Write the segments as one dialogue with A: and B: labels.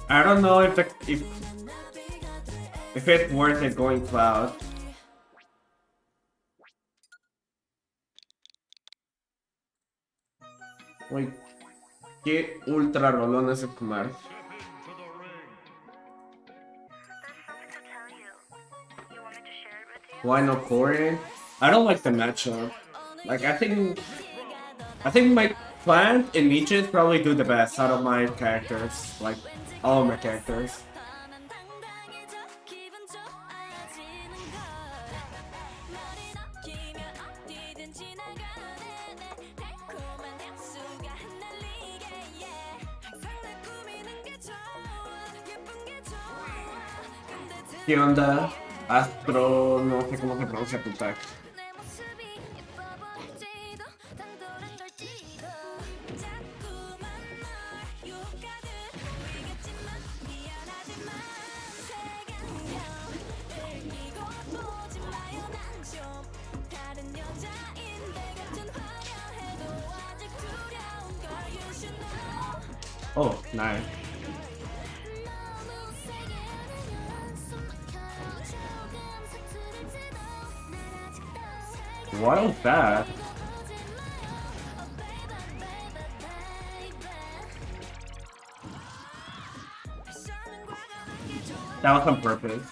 A: I don't know if it's worth it going cloud. Uy, qué ultra rolón ese Kumar. Why no Corey? I don't like the matchup. Like I think my plant and Nietzsche probably do the best out of my characters. Like all of my characters. ¿Qué onda? Astro, no sé cómo se pronuncia tu tag. Oh, nice. What was that? That was on purpose.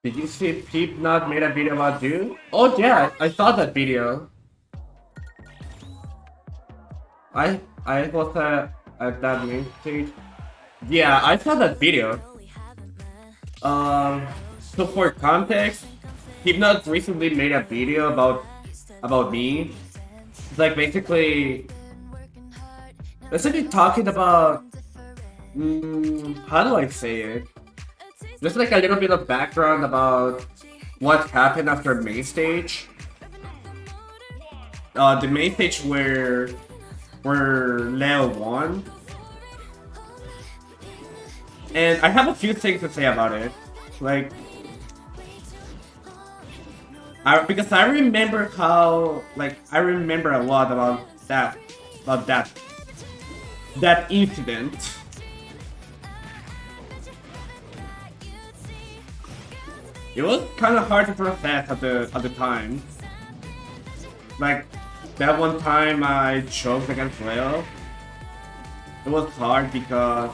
A: Did you see Peep not made a video about you? Oh yeah, I saw that video. I was at that main stage. Yeah, I saw that video. So for context, Hypnot recently made a video about me. It's like basically talking about how do I say it? Just like a little bit of background about what happened after main stage. The main stage where Leo won. And I have a few things to say about it. Like, because I remember how, I remember a lot about that incident. It was kind of hard to process at the time. Like, that one time I choked against Leo. It was hard because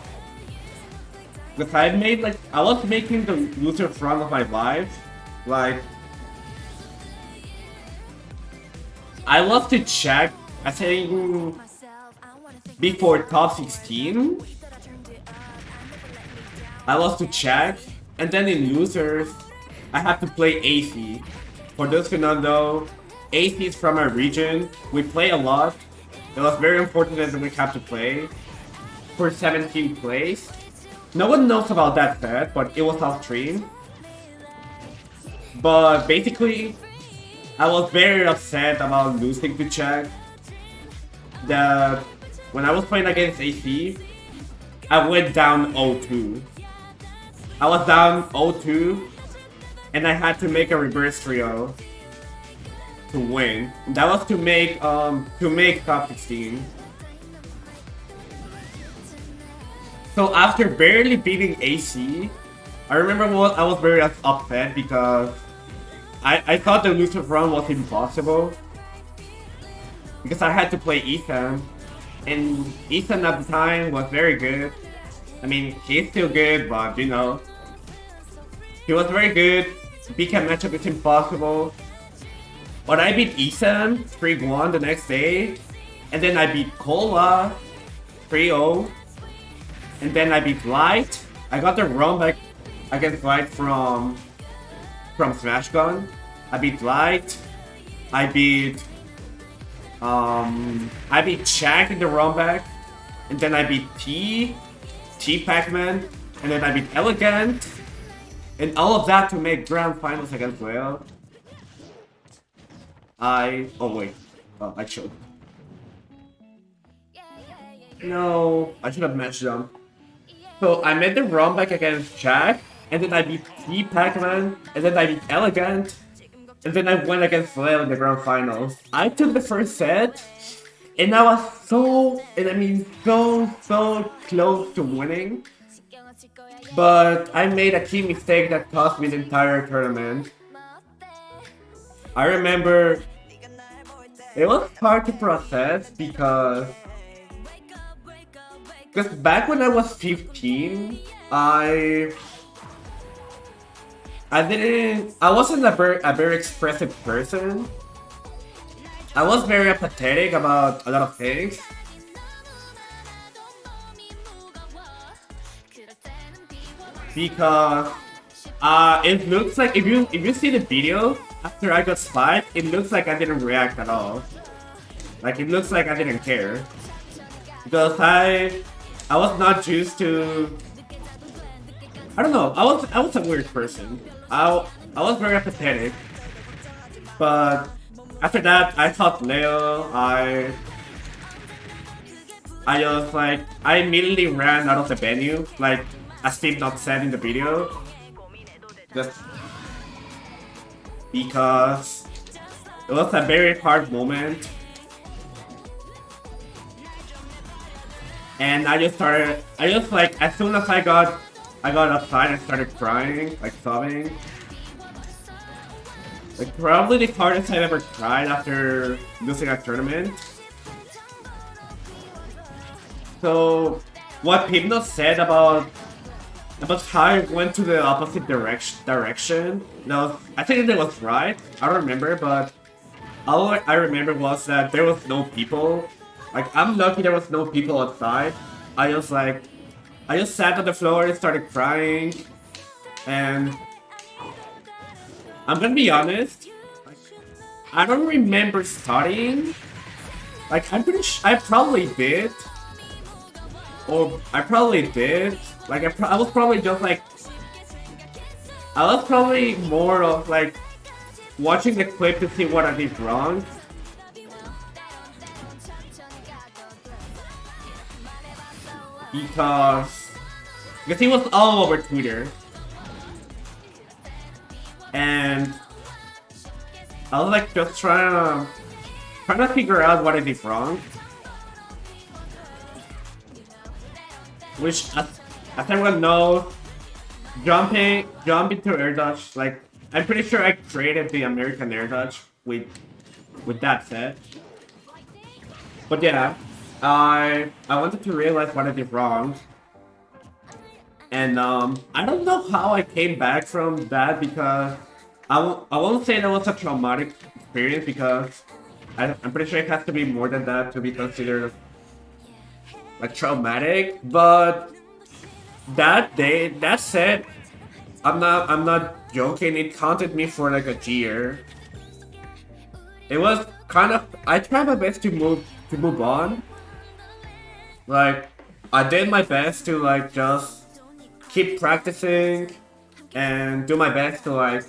A: I was making the loser front of my life. Like, I love to check, I think, before top 16. I love to check, and then in losers, I have to play AC. For those who don't know, AC is from our region. We play a lot. It was very important that we have to play for 17 plays. No one knows about that set, but it was off stream. But basically, I was very upset about losing to Czech. That when I was playing against AC, I went down 0-2. I was down 0-2, and I had to make a reverse trio to win. That was to make top 16. So after barely beating AC, I remember I was very upset because I thought the loser run was impossible. Because I had to play Ethan, and Ethan at the time was very good. I mean, he's still good, but you know, he was very good. BK matchup is impossible. But I beat Ethan 3-1 the next day, and then I beat Cola 3-0. And then I beat Light. I got the run back against Light from Smash Gun. I beat Light. I beat Shaq in the run back. And then I beat T Pac-Man. And then I beat Elegant. And all of that to make grand finals against Leo. I choked. No, I should have matched them. So I made the run back against Shaq, and then I beat T Pac-Man, and then I beat Elegant, and then I went against Leo in the grand finals. I took the first set, and I was so close to winning. But I made a key mistake that cost me the entire tournament. I remember it was hard to process because back when I was 15, I wasn't a very expressive person. I was very apathetic about a lot of things. Because it looks like if you see the video after I got spiked, it looks like I didn't react at all. Like, it looks like I didn't care. Because I was not used to, I don't know, I was a weird person. I was very apathetic. But after that, I thought Leo, I immediately ran out of the venue, like as Steve not said in the video. Just because it was a very hard moment. And as soon as I got outside, I started crying, like sobbing. Like, probably the hardest I've ever cried after losing a tournament. So, what Hypno said about But how I went to the opposite direction. No, I think it was right. I don't remember, but all I remember was that there was no people. Like, I'm lucky there was no people outside. I just sat on the floor and started crying. And I'm gonna be honest, I don't remember studying. Like, I'm pretty sure I probably did. Or I probably did. Like, I was probably just like... I was probably more of like watching the clip to see what I did wrong. Because he was all over Twitter. And I was like just trying to figure out what I did wrong. Which, as everyone knows, jumping to air dodge, like, I'm pretty sure I created the American air dodge with that set. But yeah, I wanted to realize what I did wrong. And I don't know how I came back from that, because I won't say that was a traumatic experience, because I'm pretty sure it has to be more than that to be considered like traumatic. But that day, that set, I'm not joking, it haunted me for like a year. It was kind of, I tried my best to move on. Like, I did my best to like just keep practicing and do my best to like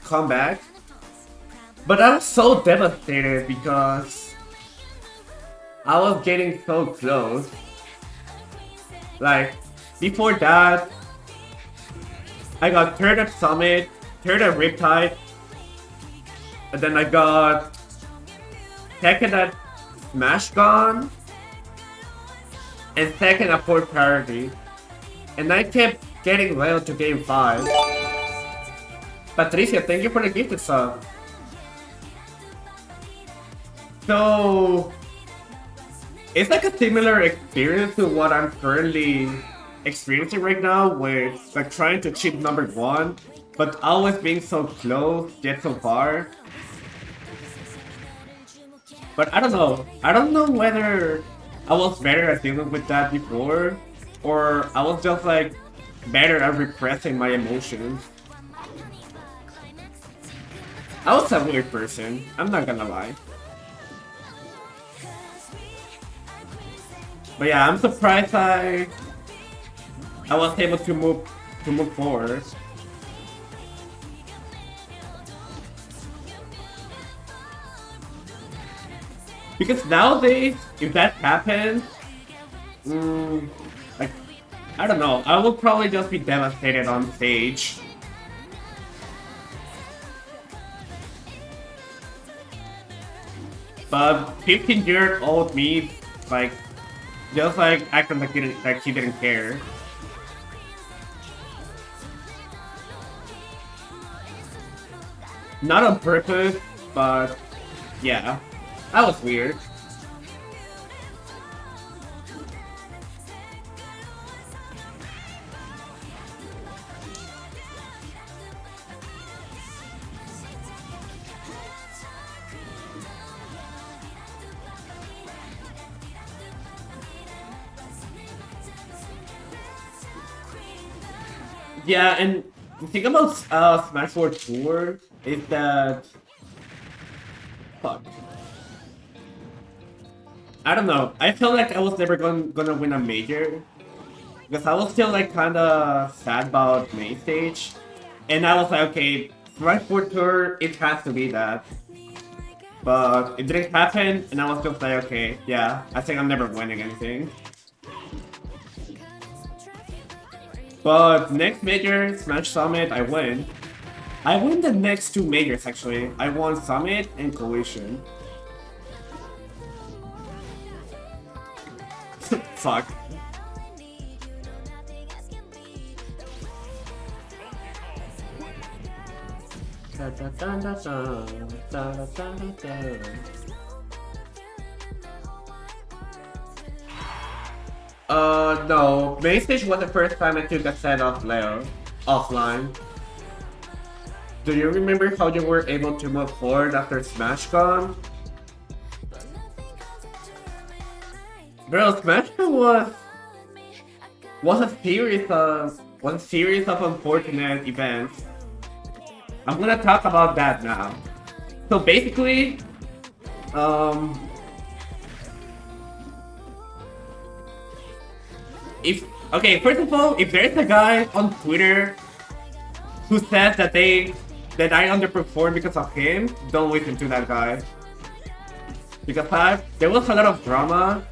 A: come back. But I was so devastated because I was getting so close. Like, before that, I got third at Summit, third at Riptide, and then I got second at Smash0, and second at Port Parity. And I kept getting well to game 5. Patricia, thank you for the gifted sub. So, it's like a similar experience to what I'm currently experiencing right now, with like trying to achieve number 1, but always being so close yet so far. But I don't know. I don't know whether I was better at dealing with that before, or I was just like better at repressing my emotions. I was a weird person, I'm not gonna lie. But yeah, I'm surprised I was able to move forward. Because nowadays, if that happens, like, I don't know, I will probably just be devastated on stage. But 15-year-old me, like, just like acting like he didn't care. Not on purpose, but yeah, that was weird. Yeah, and the thing about Smash 4 Tour is that... Fuck. I don't know, I felt like I was never gonna win a major. Because I was still like kinda sad about Mainstage. And I was like, okay, Smash 4 Tour, it has to be that. But it didn't happen, and I was just like, okay, yeah, I think I'm never winning anything. But next major, Smash Summit, I win. I win the next 2 majors actually. I won Summit and Collision. Fuck. No. Mainstage was the first time I took a set of Leo offline. Do you remember how you were able to move forward after SmashCon? Bro, SmashCon was a series of unfortunate events. I'm gonna talk about that now. So basically, first of all, if there's a guy on Twitter who says that I underperformed because of him, don't listen to that guy. Because there was a lot of drama.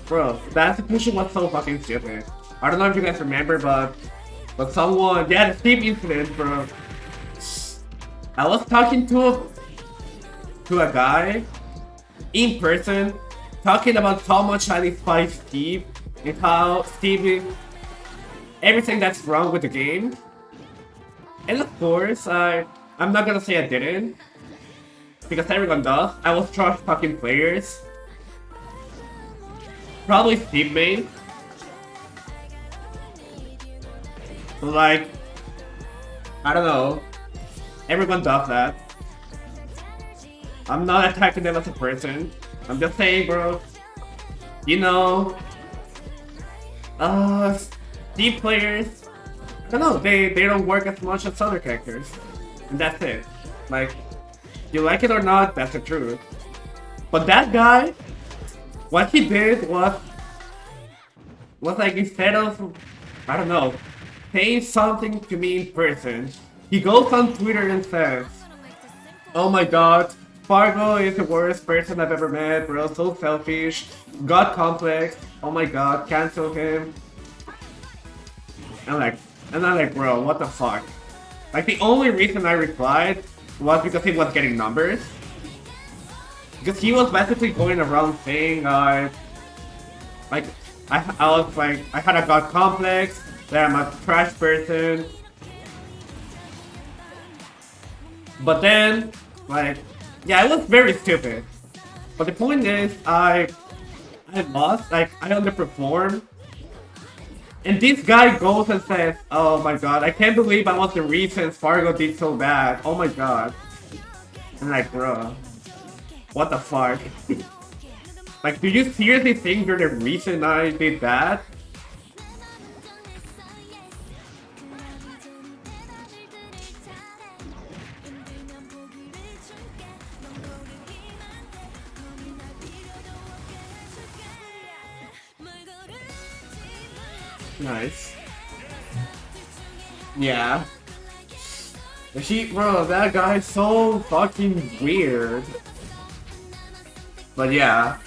A: Bro, that situation was so fucking stupid. I don't know if you guys remember, but someone, yeah, the Steve incident, bro. I was talking to a guy in person, talking about how much I despise Steve and how Steve everything that's wrong with the game. And of course, I'm not gonna say I didn't, because everyone does. I was trash fucking players. Probably Steve main. Like, I don't know. Everyone does that. I'm not attacking them as a person. I'm just saying, bro. You know, Steve players, I don't know, they don't work as much as other characters. And that's it. Like, you like it or not, that's the truth. But that guy, what he did was like, instead of, I don't know, saying something to me in person, he goes on Twitter and says, "Oh my god, Sparg0 is the worst person I've ever met, bro, so selfish, god complex, oh my god, cancel him." And I'm like, bro, what the fuck? Like, the only reason I replied was because he was getting numbers. Because he was basically going around saying, I was like, I had a god complex, that I'm a trash person. But then, like, yeah, it was very stupid. But the point is, I lost, like, I underperformed. And this guy goes and says, "Oh my god, I can't believe I was the reason Sparg0 did so bad. Oh my god." I'm like, bro, what the fuck? Like, do you seriously think you're the reason I did that? Nice. Yeah. Bro, that guy's so fucking weird. But yeah.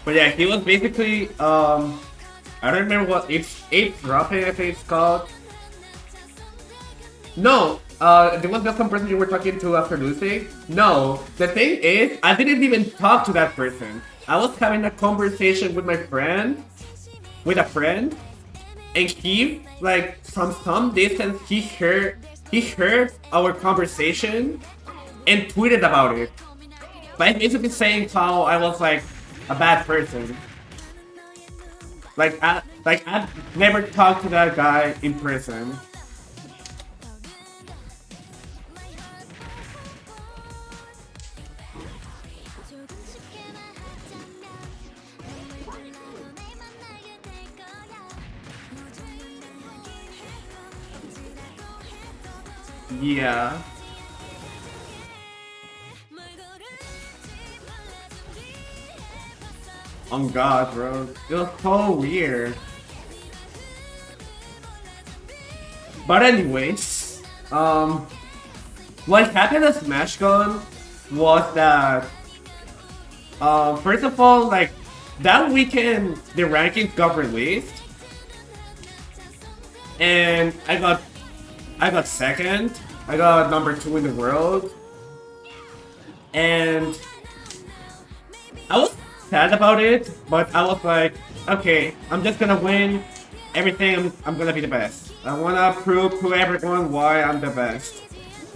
A: But yeah, he was basically, I don't remember what, it's 8 dropping, I think it's called. No, there was just some person you were talking to after losing. No, the thing is, I didn't even talk to that person. I was having a conversation with my friend, and he, like, from some distance, he heard our conversation and tweeted about it. Like, basically saying how I was, like, a bad person. I've never talked to that guy in person. Yeah. Oh god, bro. It was so weird. But anyways, what happened at SmashCon was that, first of all, like, that weekend the rankings got released, and I got second. I got number 2 in the world, and I was sad about it, but I was like, okay, I'm just gonna win everything. I'm gonna be the best. I wanna prove to everyone why I'm the best.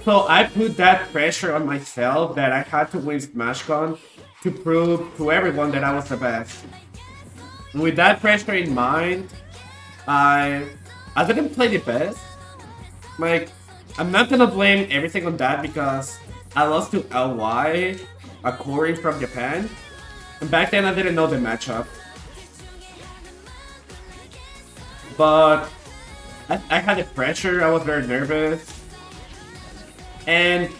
A: So I put that pressure on myself that I had to win SmashCon to prove to everyone that I was the best. And with that pressure in mind, I didn't play the best. Like, I'm not gonna blame everything on that because I lost to LY, a Corey from Japan. And back then I didn't know the matchup. But I had the pressure, I was very nervous. And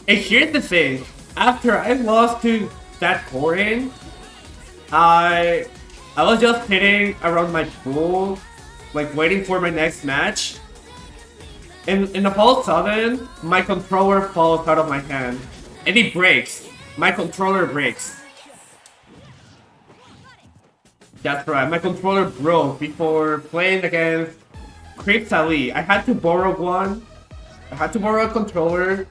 A: here's the thing, after I lost to that Korean, I was just sitting around my pool, like waiting for my next match. And all of a sudden, my controller falls out of my hand. And it breaks. My controller breaks. That's right, my controller broke before playing against Creeps Ali. I had to borrow one. I had to borrow a controller.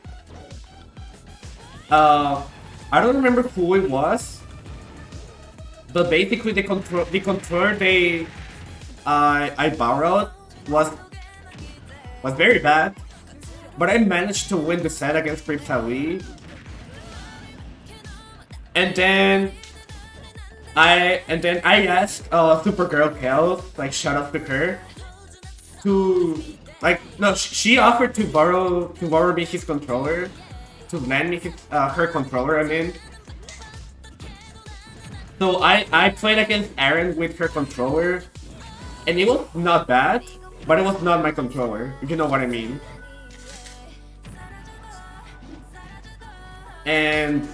A: I don't remember who it was. But basically the controller I borrowed was very bad. But I managed to win the set against Creeps Ali. And then I asked Supergirl Kel, like shout out to her, to like no, she offered to borrow me his controller, to lend me her controller. I mean, so I played against Aaron with her controller, and it was not bad, but it was not my controller, if you know what I mean. And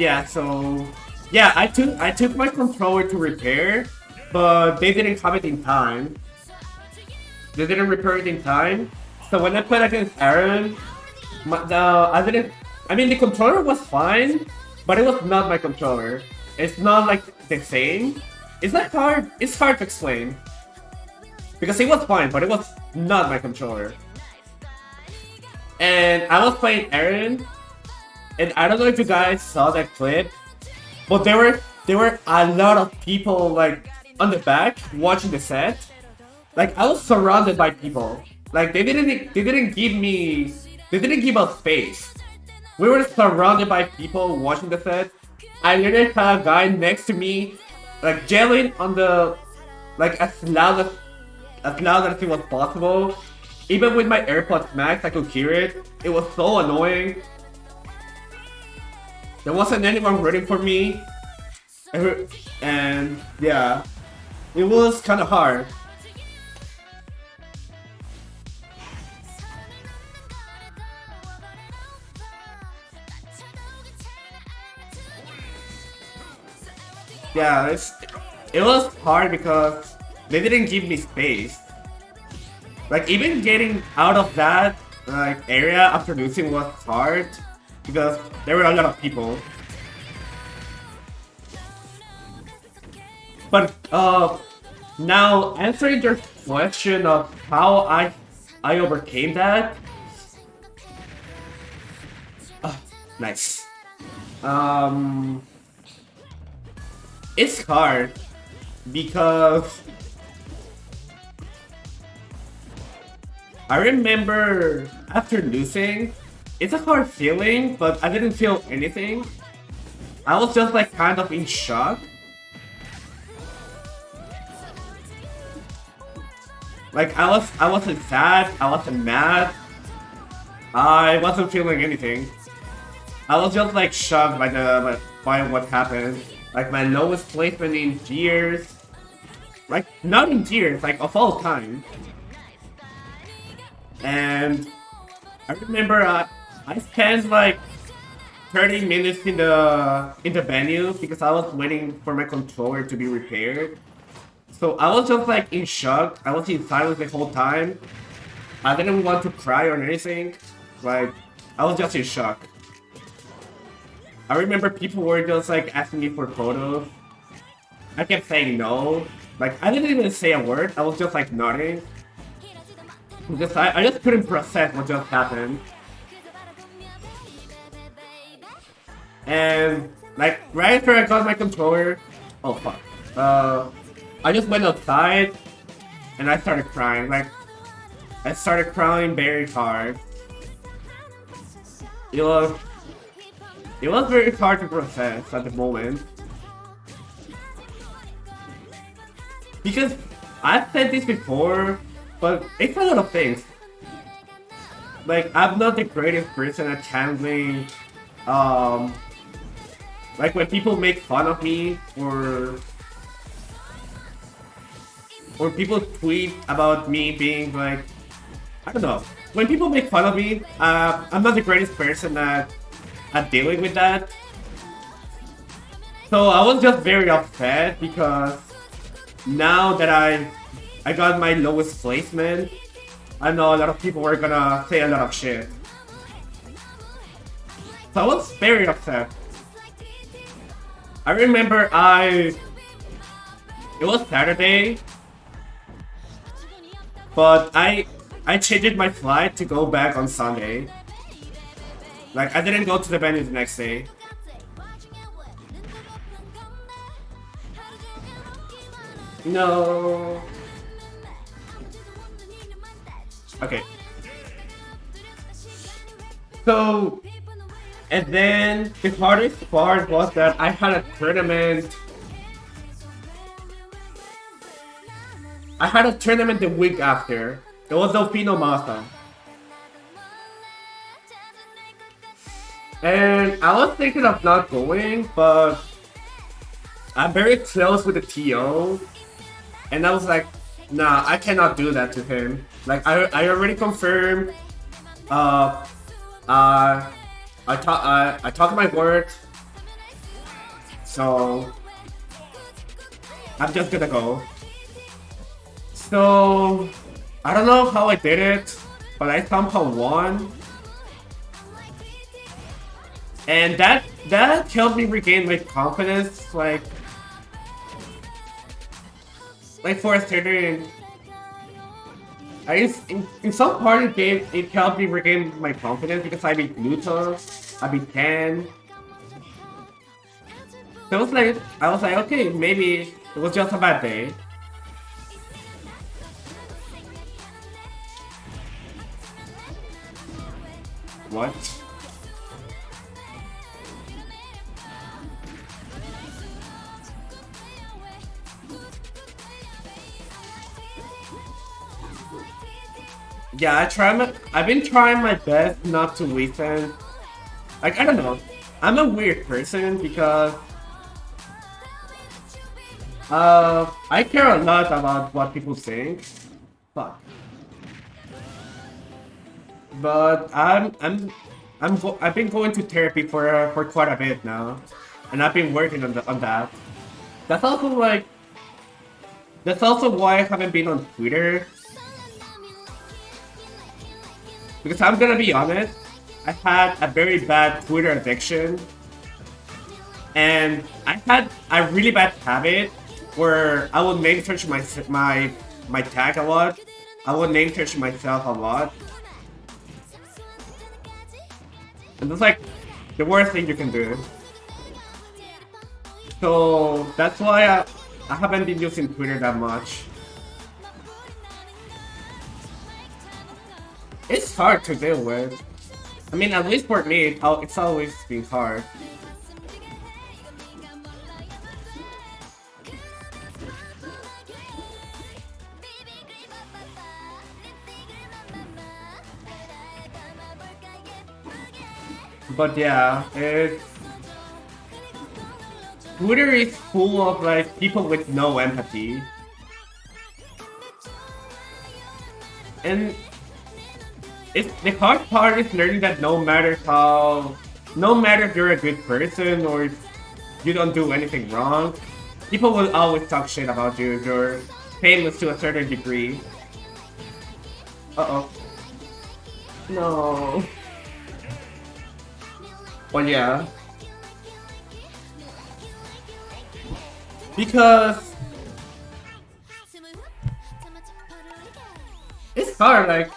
A: yeah, so yeah, I took my controller to repair, but they didn't have it in time. They didn't repair it in time. So when I played against Aaron, I mean, the controller was fine, but it was not my controller. It's not like the same. It's not hard. It's hard to explain because it was fine, but it was not my controller. And I was playing Aaron. And I don't know if you guys saw that clip, but there were a lot of people like on the back watching the set. Like I was surrounded by people. Like they didn't give us space. We were surrounded by people watching the set. I literally had a guy next to me, like yelling on the like as loud as it was possible. Even with my AirPods Max, I could hear it. It was so annoying. There wasn't anyone rooting for me, and yeah, it was kind of hard. Yeah, it was hard because they didn't give me space. Like even getting out of that like area after losing was hard. Because there were a lot of people. But now answering your question of how I overcame that. Nice. It's hard because I remember after losing. It's a hard feeling, but I didn't feel anything. I was just like kind of in shock. Like I wasn't sad, I wasn't mad. I wasn't feeling anything. I was just like shocked by what happened. Like my lowest placement in years. Like not in years, like of all time. And I remember I spent like 30 minutes in the venue because I was waiting for my controller to be repaired. So I was just like in shock. I was in silence the whole time. I didn't want to cry or anything. Like I was just in shock. I remember people were just like asking me for photos. I kept saying no. Like I didn't even say a word. I was just like nodding. Because I just couldn't process what just happened. And like right after I got my controller, oh fuck. I just went outside and I started crying. Like I started crying very hard. It was it was very hard to process at the moment. Because I've said this before, but it's a lot of things. Like, I'm not the greatest person at handling, like when people make fun of me or people tweet about me being like, I don't know. When people make fun of me, I'm not the greatest person at dealing with that. So I was just very upset because now that I got my lowest placement, I know a lot of people were gonna say a lot of shit. So I was very upset. I remember it was Saturday, but I changed my flight to go back on Sunday. Like, I didn't go to the venue the next day. No. Okay. So, and then the hardest part was that I had a tournament. I had a tournament the week after. It was Delfino Masa. And I was thinking of not going, but I'm very close with the TO. And I was like, nah, I cannot do that to him. Like, I already confirmed. I talked my word. So I'm just gonna go. So I don't know how I did it, but I somehow won. And that helped me regain my confidence, like for a certain, in some part of the game, it helped me regain my confidence because I beat Luto, I beat Ken. So I was like, okay, maybe it was just a bad day. What? Yeah, I've been trying my best not to listen. Like, I don't know. I'm a weird person because I care a lot about what people think. Fuck. But I've been going to therapy for quite a bit now, and I've been working on that. That's also why I haven't been on Twitter. Because I'm gonna be honest, I had a very bad Twitter addiction, and I had a really bad habit where I would name search my tag a lot. I would name search myself a lot, and that's like the worst thing you can do. So that's why I haven't been using Twitter that much. It's hard to deal with. I mean, at least for me, it's always been hard. But yeah, Twitter is full of like people with no empathy. And the hard part is learning that no matter if you're a good person or if you don't do anything wrong, people will always talk shit about you if you're famous to a certain degree. Uh-oh. No. Well, yeah. Because it's hard, like,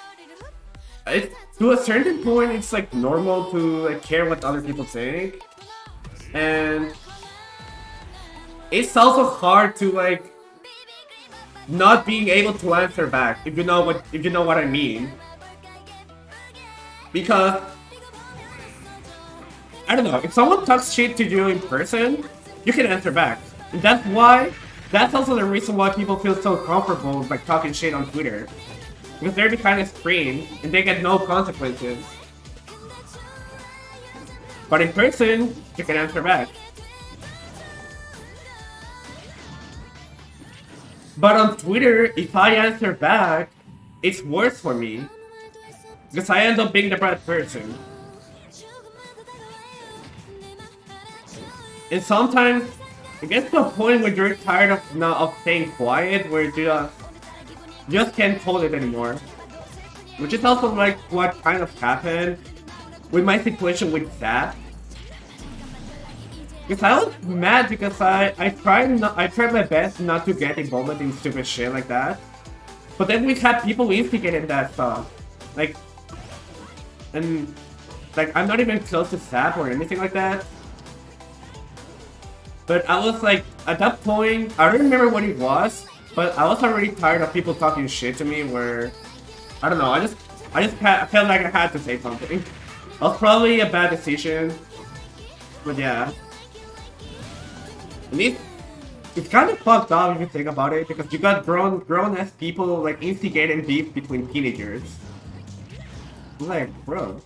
A: to a certain point, it's like normal to like care what other people think, and it's also hard to like not being able to answer back if you know what I mean. Because I don't know, if someone talks shit to you in person, you can answer back. And that's also the reason why people feel so comfortable by talking shit on Twitter. Because they're behind a screen, and they get no consequences. But in person, you can answer back. But on Twitter, if I answer back, it's worse for me. Because I end up being the bad person. And sometimes, it gets to a point where you're tired of staying quiet, where you just can't hold it anymore. Which is also like what kind of happened with my situation with that. Because I was mad because I tried my best not to get involved in stupid shit like that. But then we had people instigating that stuff. Like, and like I'm not even close to SAP or anything like that. But I was like, at that point, I don't remember what it was, but I was already tired of people talking shit to me where, I don't know, I felt like I had to say something. It was probably a bad decision, but yeah. And it's kind of fucked up if you think about it, because you got grown-ass people like instigating beef between teenagers. I'm like, bro.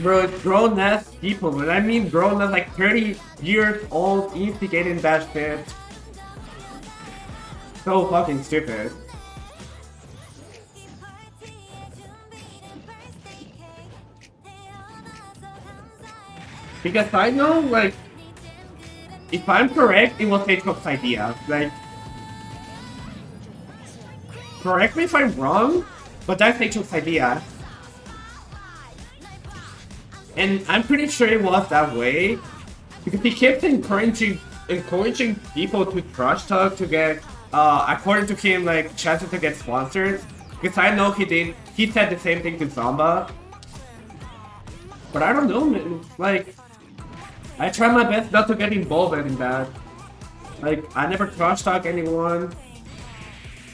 A: Bro, grown-ass people, and I mean grown-ass like 30 years old instigating that shit. So fucking stupid. Because I know, like, if I'm correct, it was Hitchcock's idea. Like, correct me if I'm wrong, but that's Hitchcock's idea. And I'm pretty sure it was that way, because he kept encouraging people to trash talk to get, according to him, like, chances to get sponsored. Because I know he said the same thing to Zamba. But I don't know, man. Like, I try my best not to get involved in that. Like, I never trash talk anyone.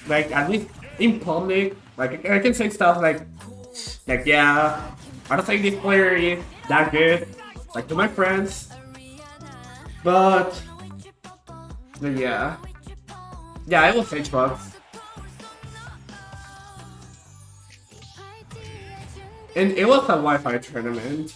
A: Like, at least in public. Like, I can say stuff like yeah, I don't think this player is that good, like to my friends, but yeah, it was H-Box. And it was a Wi-Fi tournament.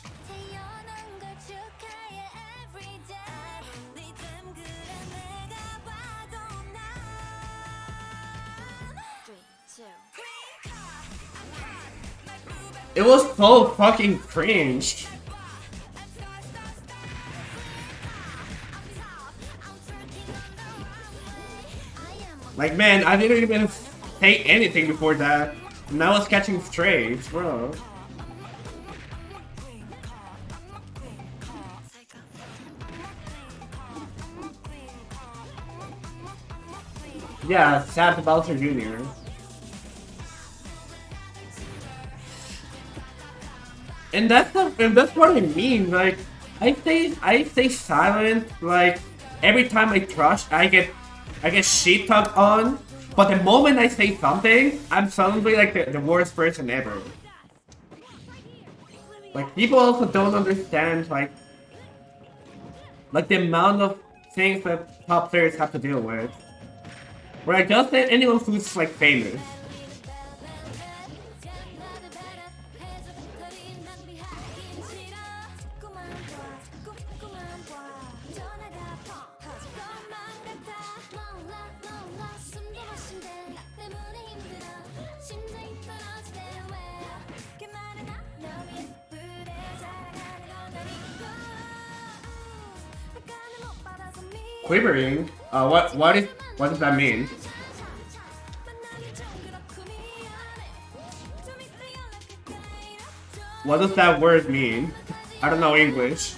A: It was so fucking cringe. Like, man, I didn't even say anything before that. And I was catching strays, bro. Yeah, sad Bowser Jr. And that's what I mean. Like, I stay silent. Like, every time I trash, I get shit talked on. But the moment I say something, I'm suddenly like the worst person ever. Like, people also don't understand like the amount of things that top players have to deal with. Where I just say anyone who's like famous. Quivering? What does that mean? What does that word mean? I don't know English.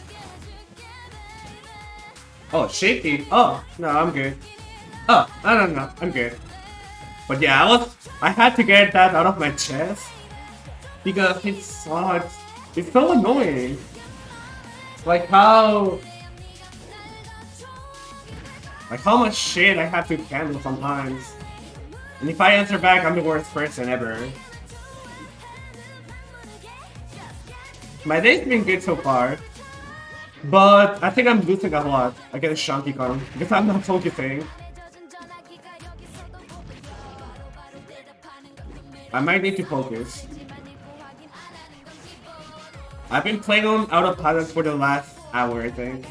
A: Oh, shaky. Oh, no, I'm good. Oh, I don't know. I'm good. But yeah, I had to get that out of my chest because it sucks. It's so annoying. Like how much shit I have to handle sometimes. And if I answer back, I'm the worst person ever. My day's been good so far. But I think I'm losing a lot against ChunkyKong because I'm not focusing. I might need to focus. I've been playing on autopilot for the last hour, I think.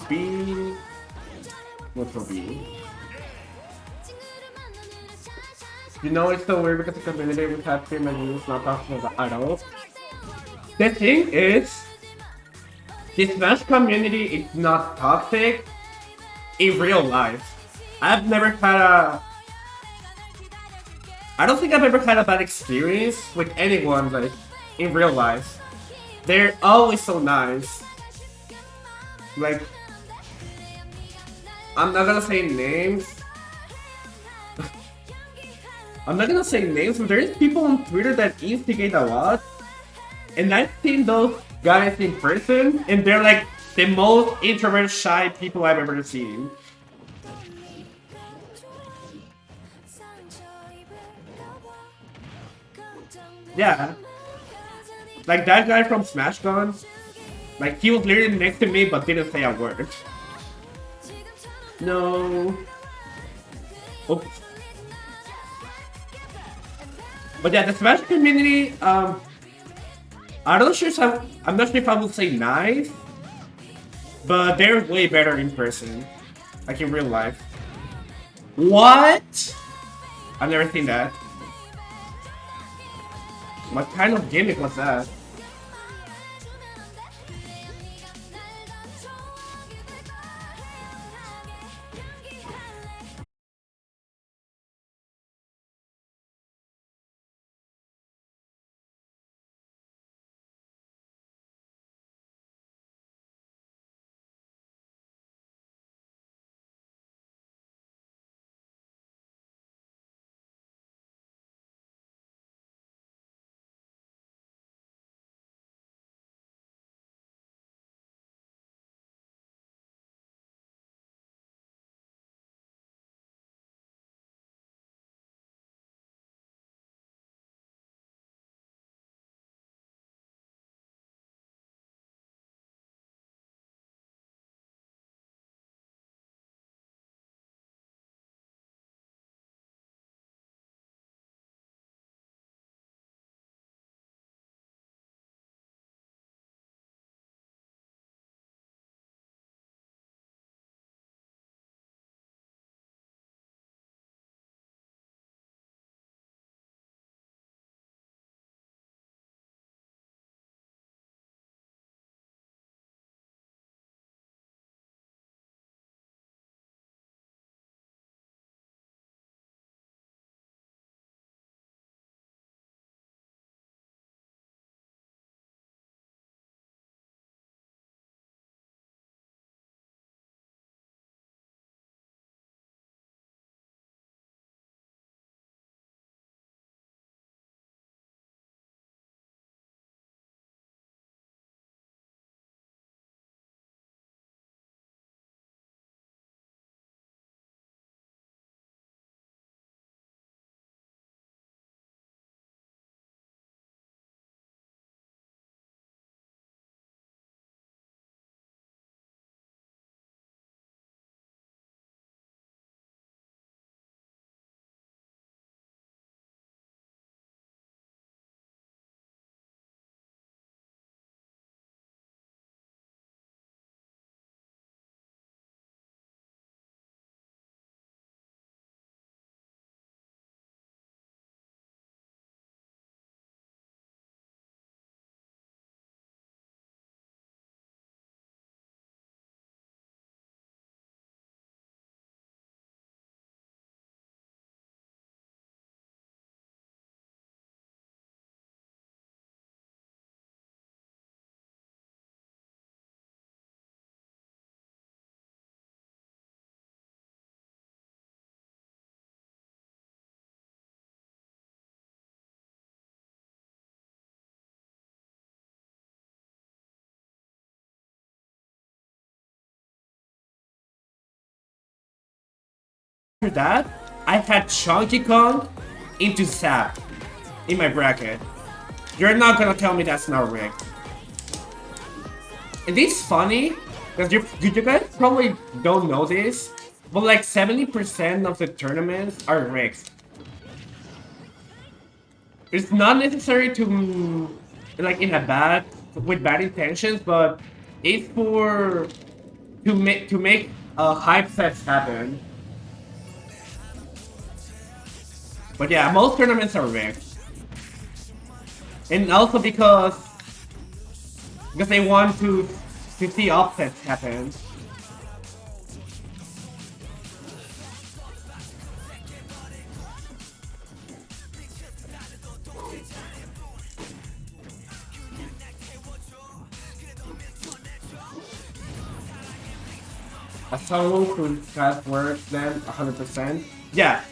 A: B. What for B? You know, it's so weird because the community would have three menus not talking about adults. The thing is, the Smash community is not toxic in real life. I've never had a... I don't think I've ever had a bad experience with anyone, like, in real life. They're always so nice. Like, I'm not gonna say names. I'm not gonna say names, but there's people on Twitter that instigate a lot. And I've seen those guys in person, and they're like the most introvert, shy people I've ever seen. Yeah. Like that guy from Smash0, like he was literally next to me but didn't say a word. No. Oops. But yeah, the Smash community, I'm not sure if I would say nice, but they're way better in person, like in real life. What? I've never seen that. What kind of gimmick was that? After that, I had ChunkyKong into Zap in my bracket. You're not gonna tell me that's not rigged. And it's funny, because you guys probably don't know this, but like 70% of the tournaments are rigged. It's not necessary to, like in a bad, with bad intentions, but it's for, to make hype sets happen. But yeah, most tournaments are rigged. And also because they want to see upsets happen. As someone who has worked them 100%, yeah.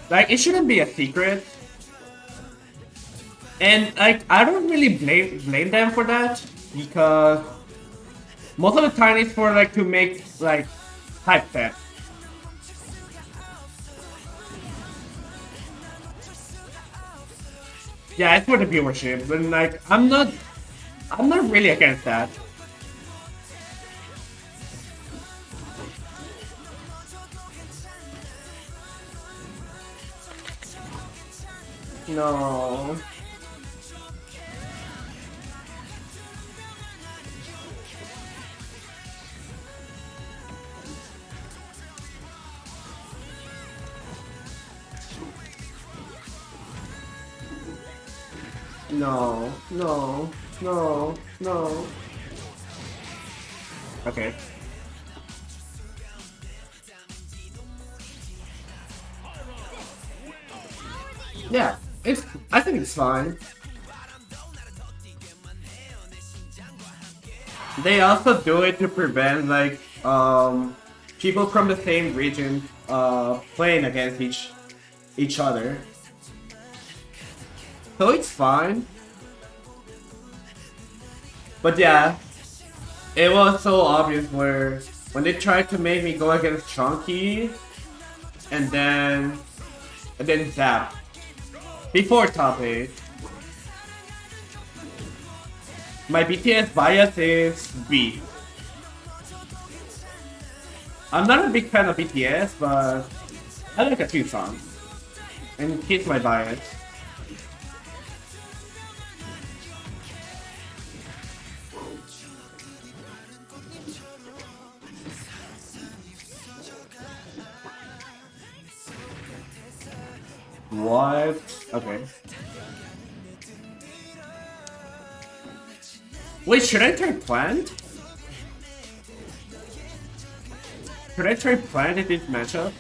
A: Like, it shouldn't be a secret. And like, I don't really blame them for that, because most of the time it's for like to make like hype sets. Yeah, it's for the viewership, but like I'm not really against that. No. No, no, no, no. Okay. Yeah, I think it's fine. They also do it to prevent like people from the same region playing against each other. So it's fine. But yeah, it was so obvious where when they tried to make me go against Chunky and then Zap before top 8. My BTS bias is B. I'm not a big fan of BTS, but I like a few songs. And here's my bias. What? Okay. Wait, should I try plant? Should I try plant in this matchup?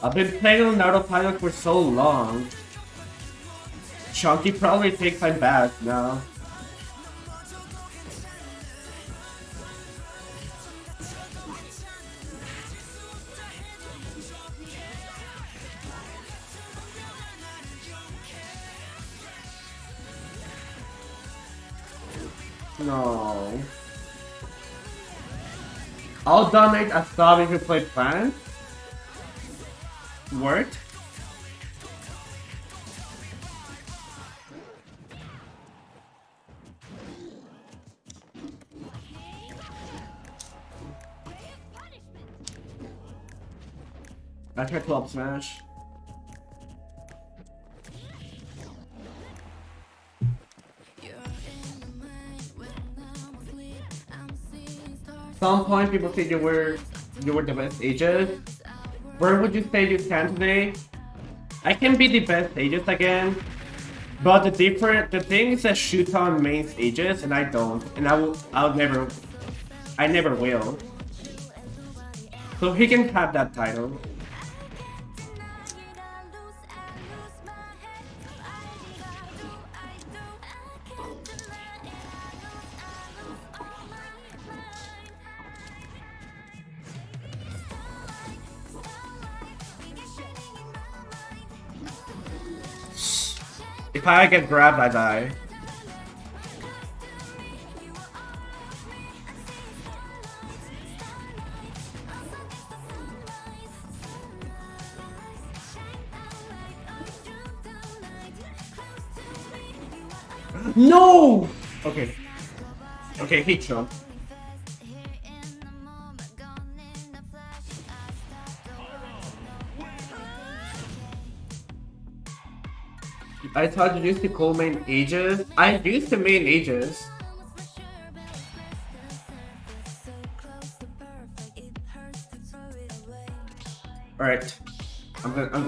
A: I've been playing on autopilot for so long. Chunky probably takes my back now. No. I'll donate a sub if you play plant. Worked? I tried to up smash. Some point people say you were the best Aegis. Where would you say you stand today? I can be the best Aegis again, but the thing is that shoot on main stages and I don't, and I never will. So he can have that title. If I get grabbed, I die. No! Okay. Okay, he jumped. I thought you used to call main Aegis. I used to main Aegis. Alright. I'm